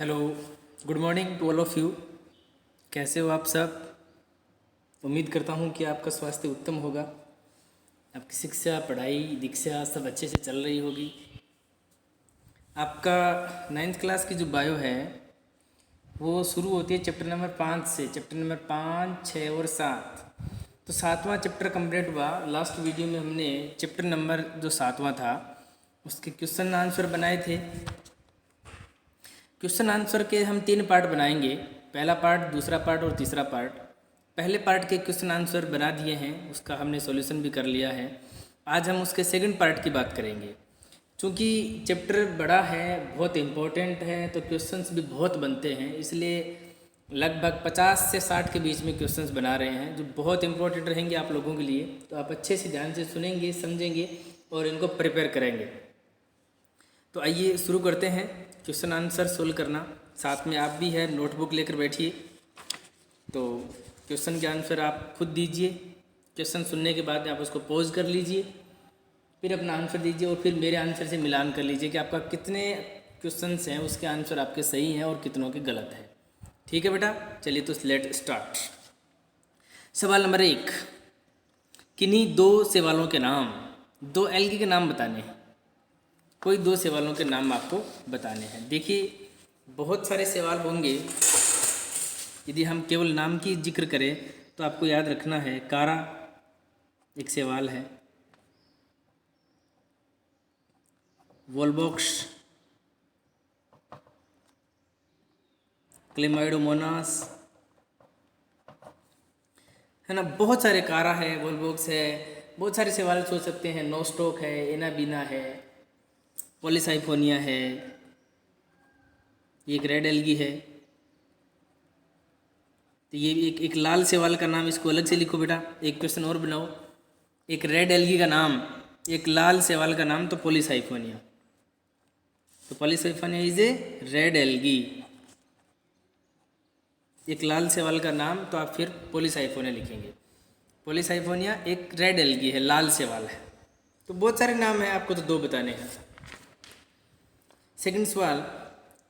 Hello, good morning to all of you. कैसे हो आप सब? उम्मीद करता हूँ कि आपका स्वास्थ्य उत्तम होगा। आपकी शिक्षा, पढ़ाई, दीक्षा सब अच्छे से चल रही होगी। आपका 9th क्लास की जो बायो है वो शुरू होती है चैप्टर नंबर 5 से। चैप्टर नंबर 5, 6 और 7। तो 7वां चैप्टर कंप्लीट हुआ। लास्ट वीडियो में हमने चैप्टर नंबर जो 7वां था उसके क्वेश्चन आंसर बनाए थे। क्वेश्चन आंसर के हम 3 पार्ट बनाएंगे, पहला पार्ट, दूसरा पार्ट और तीसरा पार्ट। पहले पार्ट के क्वेश्चन आंसर बना दिए हैं, उसका हमने सॉल्यूशन भी कर लिया है। आज हम उसके सेकंड पार्ट की बात करेंगे। चूँकि चैप्टर बड़ा है, बहुत इम्पोर्टेंट है, तो क्वेश्चंस भी बहुत बनते हैं, इसलिए लगभग 50 से 60 के बीच में क्वेश्चंस बना रहे हैं जो बहुत इंपॉर्टेंट रहेंगे आप लोगों के लिए। तो आप अच्छे से ध्यान से सुनेंगे, समझेंगे और इनको प्रिपेयर करेंगे। तो आइए शुरू करते हैं क्वेश्चन आंसर सोल्व करना। साथ में आप भी है, नोटबुक लेकर बैठिए। तो क्वेश्चन के आंसर आप खुद दीजिए। क्वेश्चन सुनने के बाद आप उसको पॉज कर लीजिए, फिर अपना आंसर दीजिए और फिर मेरे आंसर से मिलान कर लीजिए कि आपका कितने क्वेश्चंस हैं उसके आंसर आपके सही हैं और कितनों के गलत हैं। ठीक है बेटा, चलिए तो लेट स्टार्ट। सवाल नंबर 1, किन्हीं दो सवालों के नाम, दो एल्गी के नाम बताने हैं। कोई दो सवालों के नाम आपको बताने हैं। देखिए बहुत सारे सवाल होंगे, यदि हम केवल नाम की जिक्र करें तो आपको याद रखना है कारा एक सवाल है, वोल्बॉक्स, क्लेमाइडोमोनास, है ना। बहुत सारे कारा है, वोल्बॉक्स है, बहुत सारे सवाल सोच सकते हैं। नोस्टॉक है, एनाबीना है, पॉलीसाइफोनिया है, ये एक रेड एल्गी है। तो ये एक लाल सवाल का नाम, इसको अलग से लिखो बेटा। एक क्वेश्चन और बनाओ, एक रेड एल्गी का नाम, एक लाल सवाल का नाम, तो पॉलीसाइफोनिया। तो Polysiphonia is a red algae. एक लाल सवाल का नाम, तो आप फिर पॉलीसाइफोनिया लिखेंगे। पॉलीसाइफोनिया एक रेड एल्गी है, लाल सवाल है। तो बहुत सारे नाम हैं, आपको तो दो बताने हैं। सेकंड सवाल,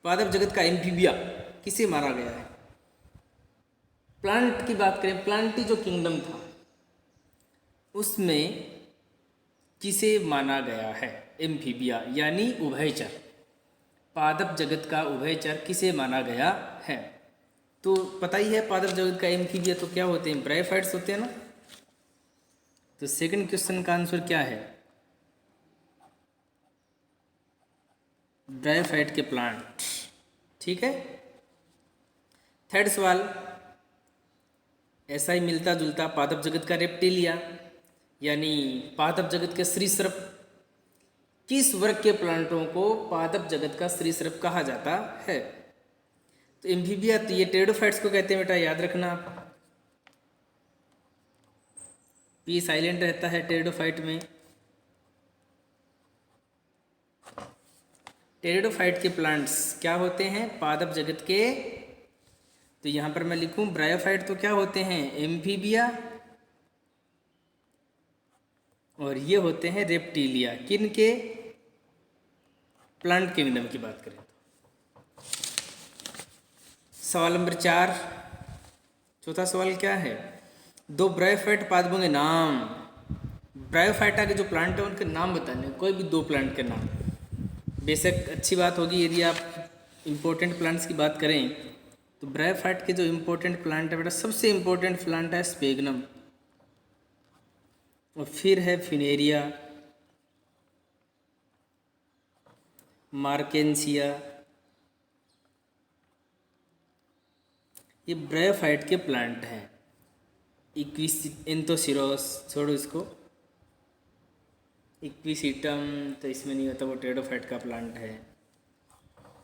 पादप जगत का एम्फीबिया किसे मारा गया है? प्लांट की बात करें, प्लांटी जो किंगडम था उसमें किसे माना गया है? एम्फीबिया यानी उभयचर। पादप जगत का उभयचर किसे माना गया है? तो पता ही है पादप जगत का एम्फीबिया तो क्या होते हैं? ब्रायोफाइट्स होते हैं ना। तो सेकंड क्वेश्चन का आंसर क्या है? ब्रायोफाइट के प्लांट। ठीक है। थर्ड सवाल, ऐसा ही मिलता जुलता पादप जगत का रेप्टिलिया यानी पादप जगत के सरीसृप। किस वर्ग के प्लांटों को पादप जगत का सरीसृप कहा जाता है? तो एम्फीबिया, तो ये टेरिडोफाइट्स को कहते हैं बेटा, याद रखना। पी साइलेंट रहता है टेरिडोफाइट में। टेरिडोफाइट के प्लांट्स क्या होते हैं? पादप जगत के। तो यहाँ पर मैं लिखूं ब्रायोफाइट तो क्या होते हैं? एम्फीबिया। और ये होते हैं रेप्टिलिया। किन के? प्लांट किंगडम की बात करें तो। सवाल नंबर 4, चौथा सवाल क्या है? दो ब्रायोफाइट पादपों के नाम। ब्रायोफाइटा के जो प्लांट है उनके नाम बताने, कोई भी दो प्लांट के नाम। बेशक अच्छी बात होगी यदि आप इम्पोर्टेंट प्लांट्स की बात करें तो ब्रायोफाइट के जो इम्पोर्टेंट प्लांट है बेटा, सबसे इम्पोर्टेंट प्लांट है स्पेगनम, और फिर है फिनेरिया, मार्केंसिया। ये ब्रायोफाइट के प्लांट हैं। एंथोसिरोस छोड़ो इसको, इक्विसिटम तो इसमें नहीं होता, वो टेरिडोफाइट का प्लांट है।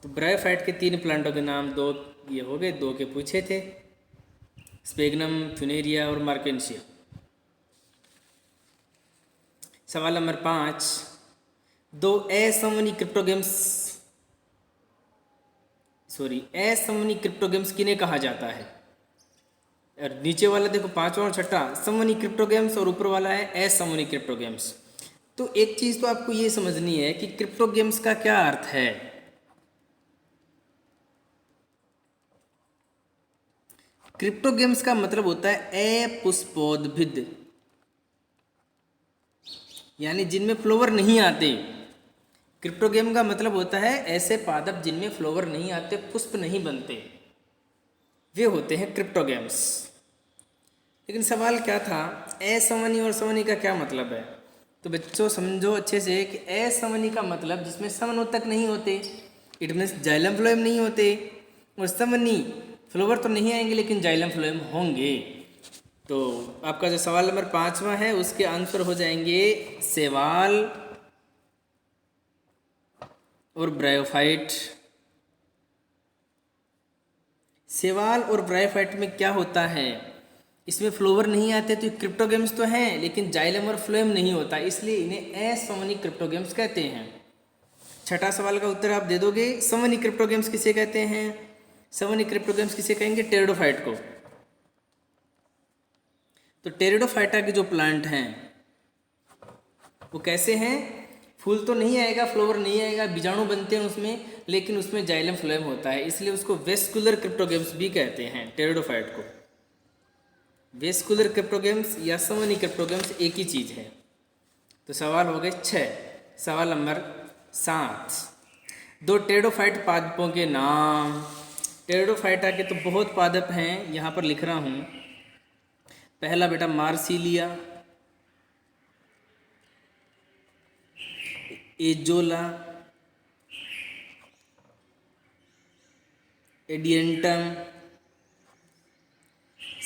तो ब्रायोफाइट के 3 प्लांटों के नाम दो ये हो गए, 2 के पूछे थे, स्पेगनम, फिनेरिया और मार्केंसिया। सवाल नंबर 5, दो असमनी क्रिप्टोगेम्स किन्हें कहा जाता है? और नीचे वाला देखो, 5वां और 6ठा समवनी क्रिप्टोगेम्स और ऊपर वाला है असमनी क्रिप्टोगेम्स। तो एक चीज़ तो आपको ये समझनी है कि क्रिप्टोगेम्स का क्या अर्थ है। क्रिप्टोगेम्स का मतलब होता है अपुष्पोद्भिद, यानी जिनमें फ्लावर नहीं आते। क्रिप्टोगेम का मतलब होता है ऐसे पादप जिनमें फ्लावर नहीं आते, पुष्प नहीं बनते, वे होते हैं क्रिप्टोगेम्स। लेकिन सवाल क्या था, असंवनी और संवनी का क्या मतलब है? तो बच्चों समझो अच्छे से कि असंवनी का मतलब जिसमें समनोतक नहीं होते, इट मीन्स जाइलम फ्लोएम नहीं होते, और संवनी फ्लोवर तो नहीं आएंगे लेकिन जाइलम फ्लोएम होंगे। तो आपका जो सवाल नंबर 5वां है उसके आंसर हो जाएंगे शैवाल और ब्रायोफाइट। शैवाल और ब्रायोफाइट में क्या होता है, इसमें फ्लोवर नहीं आते तो क्रिप्टोगेम्स तो हैं लेकिन जाइलम और फ्लोएम नहीं होता, इसलिए इन्हें असंवनी क्रिप्टोगेम्स कहते हैं। छठा सवाल का उत्तर आप दे दोगे। संवनी क्रिप्टोगेम्स किसे कहते हैं? संवनी क्रिप्टोगेम्स किसे कहेंगे? टेरिडोफाइट को। तो टेरिडोफाइटा के जो प्लांट हैं वो कैसे हैं? फूल तो नहीं आएगा, फ्लावर नहीं आएगा, बीजाणु बनते हैं उसमें, लेकिन उसमें जाइलम फ्लोएम होता है, इसलिए उसको वेस्कुलर क्रिप्टोगेम्स भी कहते हैं, टेरिडोफाइट को। वेस्कुलर क्रिप्टोगेम्स या संवनी क्रिप्टोगेम्स एक ही चीज़ है। तो सवाल हो गए 6। सवाल नंबर 7, दो टेरिडोफाइट पादपों के नाम। टेरिडोफाइटा के तो बहुत पादप हैं, यहाँ पर लिख रहा हूँ। पहला बेटा Marsilea, Azolla, Adiantum,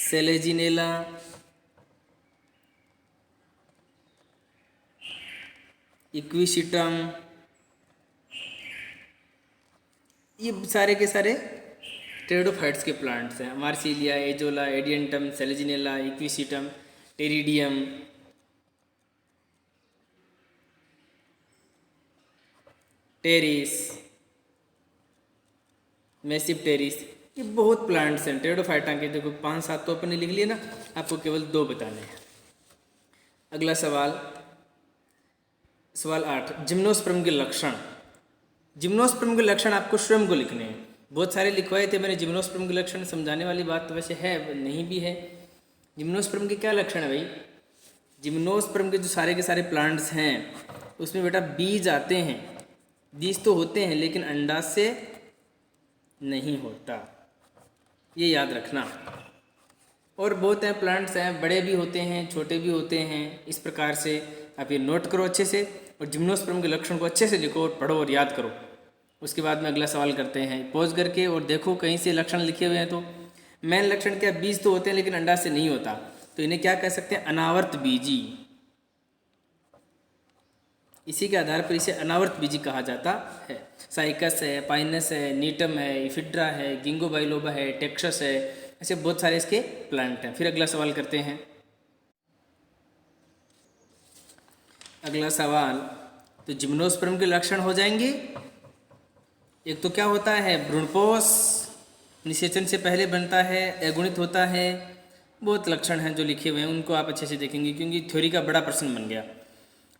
Selaginella, Equisetum, ये सारे के सारे टेरिडोफाइट्स के प्लांट्स हैं। Marsilea, Azolla, Adiantum, Selaginella, Equisetum, Pteridium, Pteris, massive Pteris, ये बहुत प्लांट्स हैं टेरिडोफाइटा के। देखो 5-7 तो अपने लिख लिए ना, आपको केवल 2 बताने हैं। अगला सवाल, सवाल 8, जिम्नोस्पर्म के लक्षण। जिम्नोस्पर्म के लक्षण आपको स्वयं को लिखने हैं। बहुत सारे लिखवाए थे मैंने जिम्नोस्पर्म के लक्षण, समझाने वाली बात तो वैसे है नहीं भी है। जिम्नोस्पर्म के क्या लक्षण है भाई? जिम्नोस्पर्म के जो सारे के सारे प्लांट्स हैं उसमें बेटा बीज आते हैं, बीज तो होते हैं लेकिन अंडाशय नहीं होता, ये याद रखना। और बहुत हैं प्लांट्स हैं, बड़े भी होते हैं छोटे भी होते हैं। इस प्रकार से आप ये नोट करो अच्छे से, और जिम्नोस्पर्म के लक्षण को अच्छे से लिखो और पढ़ो और याद करो। उसके बाद में अगला सवाल करते हैं, पॉज करके और देखो कहीं से लक्षण लिखे हुए हैं तो। मेन लक्षण क्या? बीज तो होते हैं लेकिन अंडा से नहीं होता, तो इन्हें क्या कह सकते हैं? अनावर्त बीजी। इसी के आधार पर इसे अनावर्त बीजी कहा जाता है। साइकस है, पाइनस है, नीटम है, इफिड्रा है, गिंगो बाइलोबा है, टेक्सस है, ऐसे बहुत सारे इसके प्लांट हैं। फिर अगला सवाल करते हैं। अगला सवाल, तो जिम्नोस्पर्म के लक्षण हो जाएंगे। एक तो क्या होता है? भ्रूणपोष निषेचन से पहले बनता है, अगुणित होता है। बहुत लक्षण हैं जो लिखे हुए हैं, उनको आप अच्छे से देखेंगे क्योंकि थ्योरी का बड़ा प्रश्न बन गया।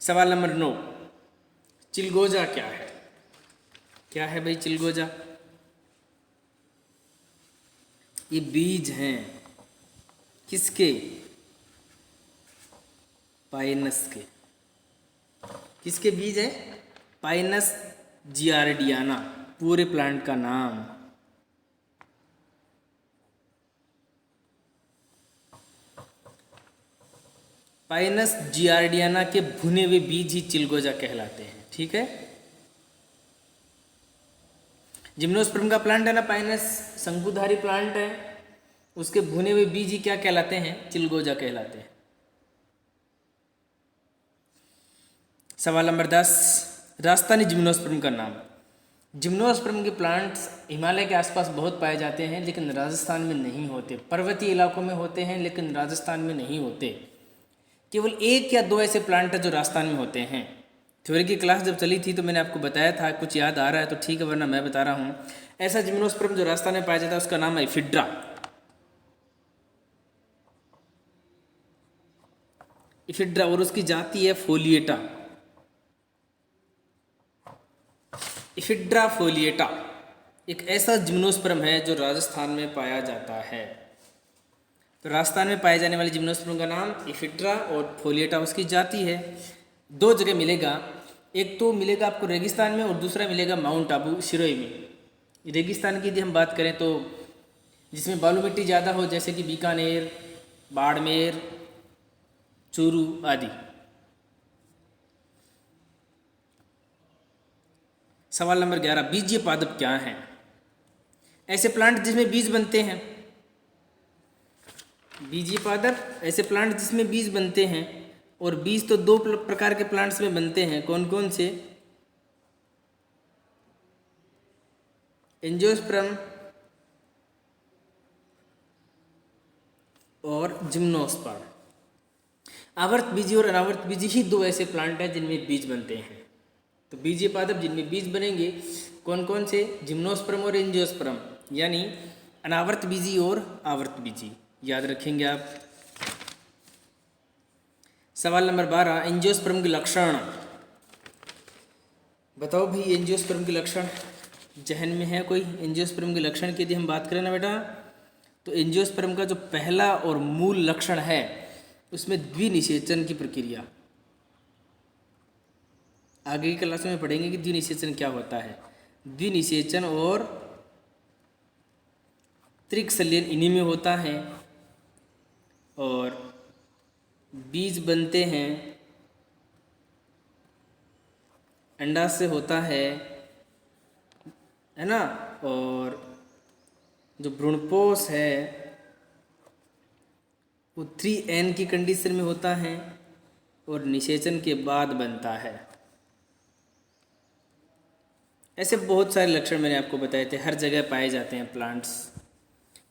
सवाल नंबर 9, चिलगोजा क्या है? क्या है भाई चिलगोजा? ये बीज हैं किसके? पाइनस के। किसके बीज है? पाइनस जियार्डियाना, पूरे प्लांट का नाम। पाइनस जियार्डियाना के भुने हुए बीज ही चिलगोजा कहलाते हैं। ठीक है, जिम्नोस्पर्म का प्लांट है ना पाइनस, शंकुधारी प्लांट है, उसके भुने हुए बीज ही क्या कहलाते हैं? चिलगोजा कहलाते हैं। सवाल नंबर 10, राजस्थानी जिम्नोस्पर्म का नाम। जिम्नोस्पर्म के प्लांट्स हिमालय के आसपास बहुत पाए जाते हैं लेकिन राजस्थान में नहीं होते। पर्वतीय इलाकों में होते हैं लेकिन राजस्थान में नहीं होते। केवल 1 या 2 ऐसे प्लांट हैं जो राजस्थान में होते हैं। थ्योरी की क्लास जब चली थी तो मैंने आपको बताया था, कुछ याद आ रहा है तो ठीक है, वरना मैं बता रहा हूँ। ऐसा जिम्नोस्पर्म जो राजस्थान में पाया जाता है उसका नाम है इफिड्रा। इफिड्रा, और उसकी जाति है फोलिएटा। इफिड्रा फोलिएटा एक ऐसा जिम्नोस्पर्म है जो राजस्थान में पाया जाता है। तो राजस्थान में पाए जाने वाले जिम्नोस्पर्म का नाम इफिड्रा और फोलिएटा उसकी जाति है। दो जगह मिलेगा, एक तो मिलेगा आपको रेगिस्तान में और दूसरा मिलेगा माउंट आबू सिरोही में। रेगिस्तान की यदि हम बात करें तो जिसमें बालू मिट्टी ज़्यादा हो, जैसे कि बीकानेर, बाड़मेर, चूरू आदि। सवाल नंबर 11, बीजीय पादप क्या हैं? ऐसे प्लांट जिसमें बीज बनते हैं। बीजीय पादप ऐसे प्लांट जिसमें बीज बनते हैं, और बीज तो दो प्रकार के प्लांट्स में बनते हैं। कौन कौन से? एंजियोस्पर्म और जिम्नोस्पर्म। आवर्त बीजी और अनावर्त बीजी ही दो ऐसे प्लांट हैं जिनमें बीज बनते हैं। तो बीजीय पादप जिनमें बीज बनेंगे कौन कौन से? जिम्नोस्पर्म और एंजियोस्पर्म, यानी अनावर्त बीजी और आवर्त बीजी। याद रखेंगे आप। सवाल नंबर 12, एंजियोस्पर्म के लक्षण। बताओ भाई एंजियोस्पर्म के लक्षण जहन में है कोई? एंजियोस्पर्म के लक्षण की यदि हम बात करें ना बेटा, तो एंजियोस्पर्म का जो पहला और मूल लक्षण है उसमें द्विनिषेचन की प्रक्रिया। आगे की क्लास में पढ़ेंगे कि द्विनिषेचन क्या होता है। द्विनिषेचन और त्रिकसल्यन इन्हीं में होता है, और बीज बनते हैं अंडाशय से होता है ना, और जो भ्रूणपोष है वो 3N की कंडीशन में होता है और निषेचन के बाद बनता है। ऐसे बहुत सारे लक्षण मैंने आपको बताए थे, हर जगह पाए जाते हैं प्लांट्स।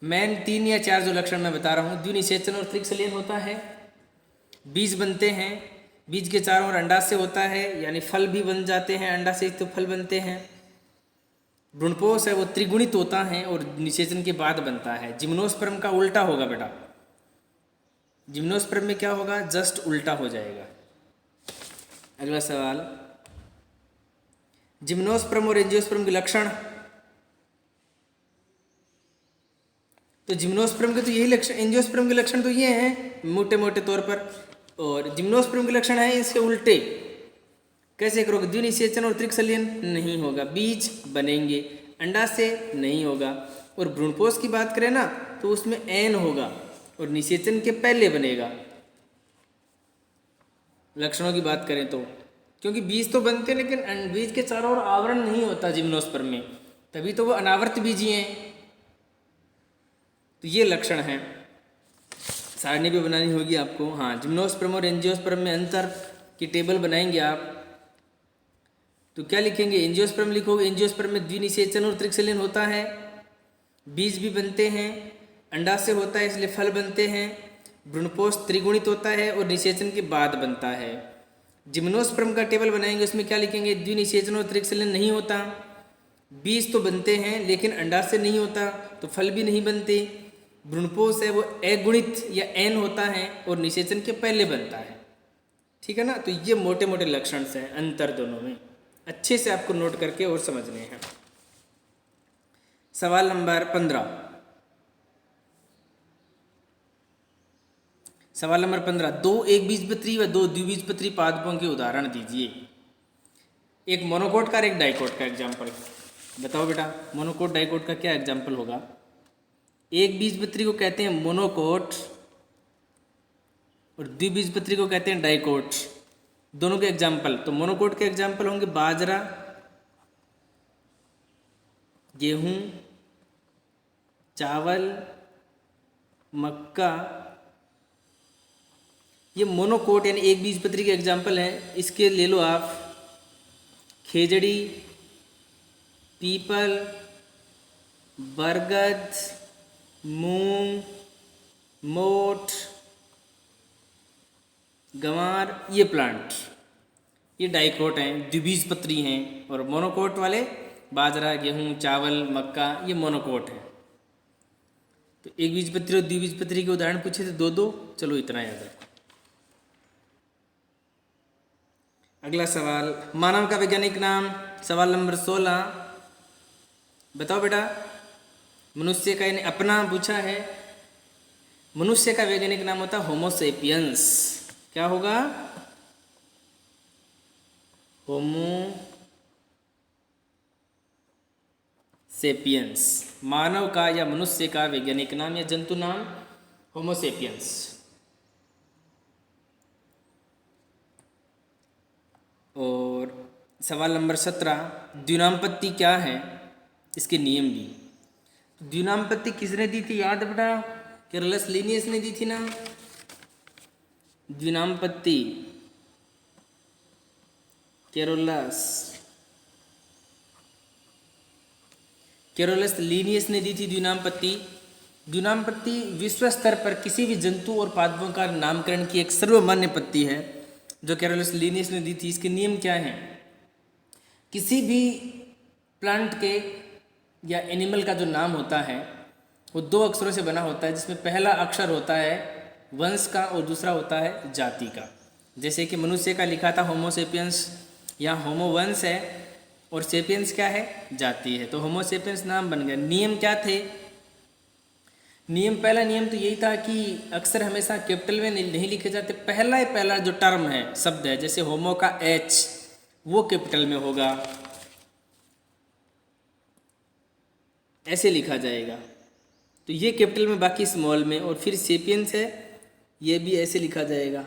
मेन 3 या 4 जो लक्षण मैं बता रहा हूँ, द्विनिषेचन और त्रिकसल्यन होता है, बीज बनते हैं, बीज के चारों ओर अंडाशय होता है, यानी फल भी बन जाते हैं, अंडाशय तो फल बनते हैं। भ्रूणपोष है वो त्रिगुणित होता है और निषेचन के बाद बनता है। जिम्नोस्पर्म का उल्टा होगा बेटा, जिम्नोस्पर्म में क्या होगा? जस्ट उल्टा हो जाएगा। अगला सवाल, जिम्नोस्पर्म और एंजियोस्पर्म के लक्षण। तो जिम्नोस्पर्म के तो यही लक्षण, एंजियोस्पर्म के लक्षण तो ये हैं मोटे मोटे तौर पर, और जिम्नोस्पर्म के लक्षण है इसके उल्टे। कैसे करोगे? द्विनिषेचन और त्रिकसल्यन नहीं होगा, बीज बनेंगे, अंडाशय नहीं होगा, और भ्रूणपोष की बात करें ना तो उसमें एन होगा और निषेचन के पहले बनेगा। लक्षणों की बात करें तो, क्योंकि बीज तो बनते हैं लेकिन बीज के चारों ओर आवरण नहीं होता जिम्नोस्पर्म में, तभी तो वो अनावर्त बीजी हैं। तो ये लक्षण हैं, सारणी भी बनानी होगी आपको। हाँ, जिम्नोस्पर्म और एंजियोस्पर्म में अंतर की टेबल बनाएंगे आप, तो क्या लिखेंगे? एंजियोस्पर्म लिखोगे, एंजियोस्पर्म में द्विनिषेचन और त्रिकसल्यन होता है, बीज भी बनते हैं, अंडाशय होता है इसलिए फल बनते हैं, भ्रूणपोष त्रिगुणित होता है और निषेचन के बाद बनता है। जिम्नोस्पर्म का टेबल बनाएंगे, उसमें क्या लिखेंगे? द्विनिषेचन और त्रिकसल्यन नहीं होता, बीज तो बनते हैं लेकिन अंडाशय नहीं होता तो फल भी नहीं बनते, भ्रूणपोष है वो अगुणित या एन होता है और निषेचन के पहले बनता है। ठीक है ना? तो ये मोटे मोटे लक्षण हैं अंतर दोनों में, अच्छे से आपको नोट करके और समझने हैं। सवाल नंबर 15, सवाल नंबर 15, 2 एकबीजपत्री व 2 द्विबीजपत्री पादपों के उदाहरण दीजिए। एक मोनोकोट का और एक डाइकोट का एग्जाम्पल बताओ बेटा। मोनोकोट डाइकोट का क्या एग्जाम्पल होगा? एक बीजपत्री को कहते हैं मोनोकोट और द्विबीजपत्री को कहते हैं डाइकोट। दोनों के एग्जाम्पल, तो मोनोकोट के एग्जाम्पल होंगे बाजरा, गेहूं, चावल, मक्का। ये मोनोकोट यानी एक बीजपत्री के एग्जाम्पल हैं। इसके ले लो आप खेजड़ी, पीपल, बरगद, मूंग, मोठ, गंवार, ये प्लांट ये डाइकोट हैं, द्विबीजपत्री हैं। और मोनोकोट वाले बाजरा, गेहूं, चावल, मक्का, ये मोनोकोट हैं। तो एक बीजपत्री और द्विबीजपत्री के उदाहरण पूछे थे दो दो, चलो इतना याद रखो। अगला सवाल, मानव का वैज्ञानिक नाम। सवाल नंबर 16, बताओ बेटा। मनुष्य का यानी अपना पूछा है। मनुष्य का वैज्ञानिक नाम होता है होमोसेपियंस। क्या होगा? होमो सेपियंस। मानव का या मनुष्य का वैज्ञानिक नाम या जंतु नाम होमोसेपियंस। और सवाल नंबर 17, द्विनामपत्ति क्या है, इसके नियम भी। द्विनामपत्ति किसने दी थी? याद है बेटा, केरलस लीनियस ने दी थी ना द्विनामपत्ति। केरोलस लीनियस ने दी थी द्विनामपत्ति। द्विनामपत्ति विश्व स्तर पर किसी भी जंतु और पादपों का नामकरण की एक सर्वमान्य पत्ति है जो केरोलस लीनियस ने दी थी। इसके नियम क्या हैं? किसी भी प्लांट के या एनिमल का जो नाम होता है वो 2 अक्षरों से बना होता है, जिसमें पहला अक्षर होता है वंश का और दूसरा होता है जाति का। जैसे कि मनुष्य का लिखा था होमोसेपियंस, यहाँ होमो वंश है और सेपियंस क्या है? जाति है, तो होमोसेपियंस नाम बन गया। नियम क्या थे? पहला नियम तो यही था कि अक्षर हमेशा कैपिटल में नहीं लिखे जाते। पहला जो टर्म है, शब्द है, जैसे होमो का एच वो कैपिटल में होगा, ऐसे लिखा जाएगा, तो ये कैपिटल में, बाकी स्मॉल में। और फिर सेपियंस है, ये भी ऐसे लिखा जाएगा।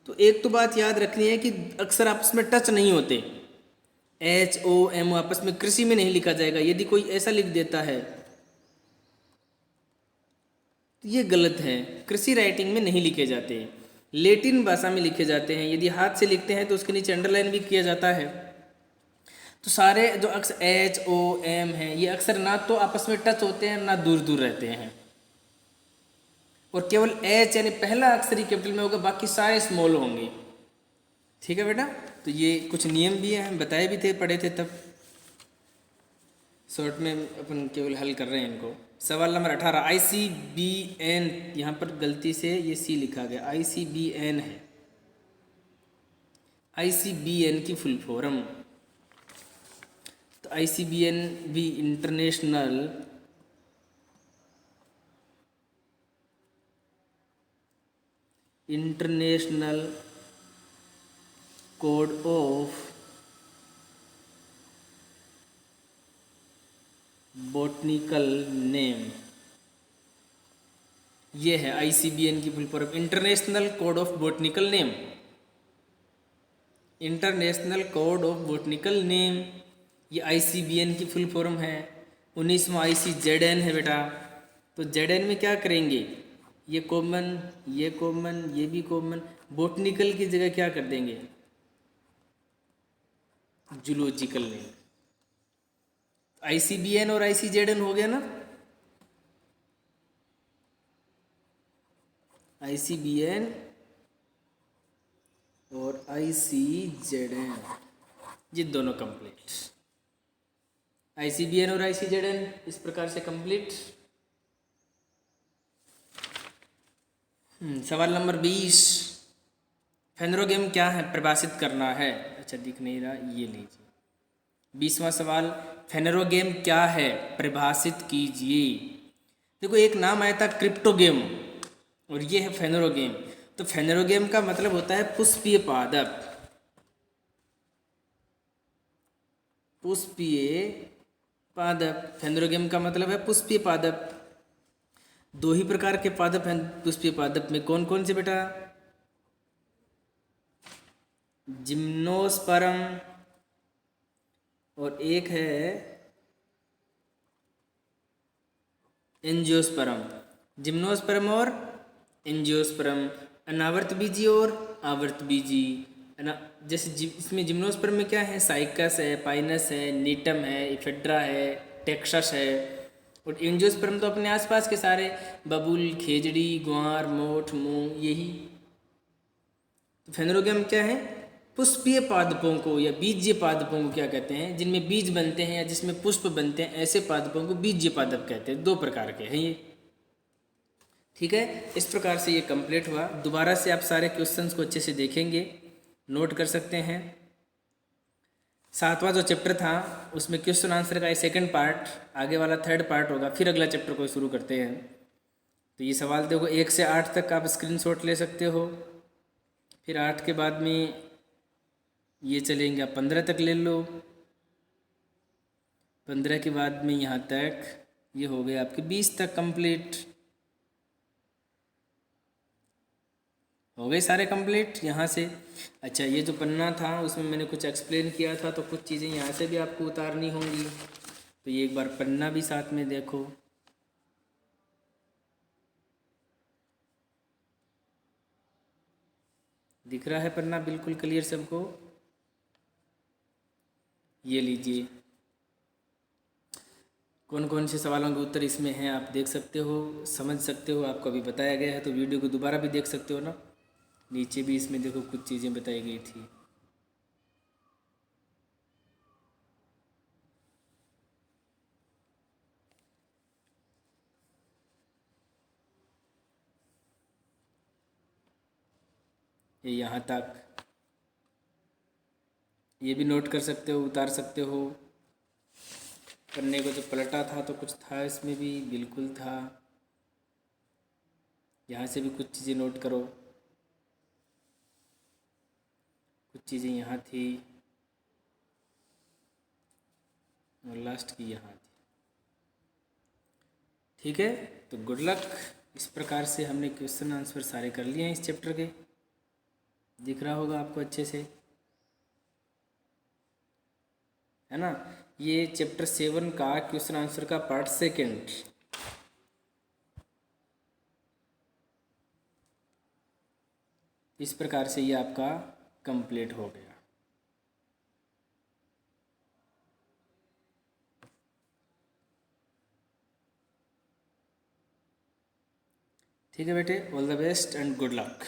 तो एक तो बात याद रखनी है कि अक्षर आपस में टच नहीं होते। HOM आपस में कृषि में नहीं लिखा जाएगा। यदि कोई ऐसा लिख देता है तो ये गलत है, कृषि राइटिंग में नहीं लिखे जाते हैं, लैटिन भाषा में लिखे जाते हैं। यदि हाथ से लिखते हैं तो उसके नीचे अंडरलाइन भी किया जाता है। तो सारे जो अक्षर HOM हैं, ये अक्षर ना तो आपस में टच होते हैं ना दूर दूर रहते हैं, और केवल H यानी पहला अक्षर ही कैपिटल में होगा, बाकी सारे स्मॉल होंगे। ठीक है बेटा, तो ये कुछ नियम भी हैं, हम बताए भी थे, पढ़े थे तब। शॉर्ट में अपन केवल हल कर रहे हैं इनको। सवाल नंबर 18, ICBN, यहाँ पर गलती से ये C लिखा गया, ICBN है। ICBN की फुल फॉर्म, तो ICBN भी international code of botanical name, ये है ICBN की full form, international code of botanical name. International code of botanical name, ये ICBN की फुल फॉर्म है। 19वां ICZN है बेटा। तो ZN में क्या करेंगे? ये कॉमन, ये कॉमन, ये भी कॉमन, बॉटनिकल की जगह क्या कर देंगे? Zoological name. ICBN और ICZN हो गया ना। ICBN और ICZN, ये दोनों कंप्लीट। ICBN और ICZN इस प्रकार से कंप्लीट। सवाल नंबर 20, फेनरोगेम क्या है, परिभाषित करना है। अच्छा दिख नहीं रहा, ये लीजिए 20वां सवाल, फेनरोगेम क्या है, परिभाषित कीजिए। देखो एक नाम आया था क्रिप्टोगेम और ये है फेनरोगेम। तो फेनरोगेम का मतलब होता है पुष्पीय पादप। पुष्पीय पादप, फेनरोगेम का मतलब है पुष्पीय पादप। 2 ही प्रकार के पादप हैं पुष्पीय पादप में, कौन कौन से बेटा? जिम्नोस्पर्म और एक है एंजियोस्पर्म। जिम्नोस्पर्म और एंजियोस्पर्म, अनावर्त बीजी और आवर्त बीजी। जैसे इसमें जिम्नोस्पर्म में क्या है? साइकस है, पाइनस है, नीटम है, इफेड्रा है, टेक्सस है। और एंजियोस्पर्म तो अपने आसपास के सारे, बबूल, खेजड़ी, ग्वार, मोठ, मूंग, यही। तो फेनरोगेम क्या है? पुष्पीय पादपों को या बीजीय पादपों को क्या कहते हैं? जिनमें बीज बनते हैं या जिसमें पुष्प बनते हैं, ऐसे पादपों को बीजीय पादप कहते हैं। 2 प्रकार के हैं ये। ठीक है, इस प्रकार से ये कंप्लीट हुआ। दोबारा से आप सारे क्वेश्चंस को अच्छे से देखेंगे, नोट कर सकते हैं। 7वां जो चैप्टर था उसमें क्वेश्चन आंसर का ये 2nd पार्ट, आगे वाला 3rd पार्ट होगा। फिर अगला चैप्टर को शुरू करते हैं। तो ये सवाल देखो 1 से 8 तक आप स्क्रीनशॉट ले सकते हो, फिर 8 के बाद में ये चलेंगे, आप 15 तक ले लो, 15 के बाद में यहाँ तक, ये हो गए आपके 20 तक कंप्लीट। हो गए सारे कंप्लीट यहाँ से। अच्छा, ये जो पन्ना था उसमें मैंने कुछ एक्सप्लेन किया था, तो कुछ चीज़ें यहाँ से भी आपको उतारनी होंगी, तो ये एक बार पन्ना भी साथ में देखो। दिख रहा है पन्ना बिल्कुल क्लियर सबको? ये लीजिए, कौन कौन से सवालों के उत्तर इसमें हैं आप देख सकते हो, समझ सकते हो। आपको अभी बताया गया है तो वीडियो को दोबारा भी देख सकते हो ना। नीचे भी इसमें देखो कुछ चीज़ें बताई गई थी। ये यहाँ तक, ये भी नोट कर सकते हो, उतार सकते हो। पन्ने को जो पलटा था तो कुछ था इसमें भी, बिल्कुल था। यहाँ से भी कुछ चीज़ें नोट करो, कुछ चीज़ें यहाँ थी और लास्ट की यहाँ थी। ठीक है, तो गुड लक। इस प्रकार से हमने क्वेश्चन आंसर सारे कर लिए हैं इस चैप्टर के। दिख रहा होगा आपको अच्छे से, है ना। ये चैप्टर 7 का क्वेश्चन आंसर का पार्ट 2 इस प्रकार से ये आपका कंप्लीट हो गया। ठीक है बेटे, all the best and good luck.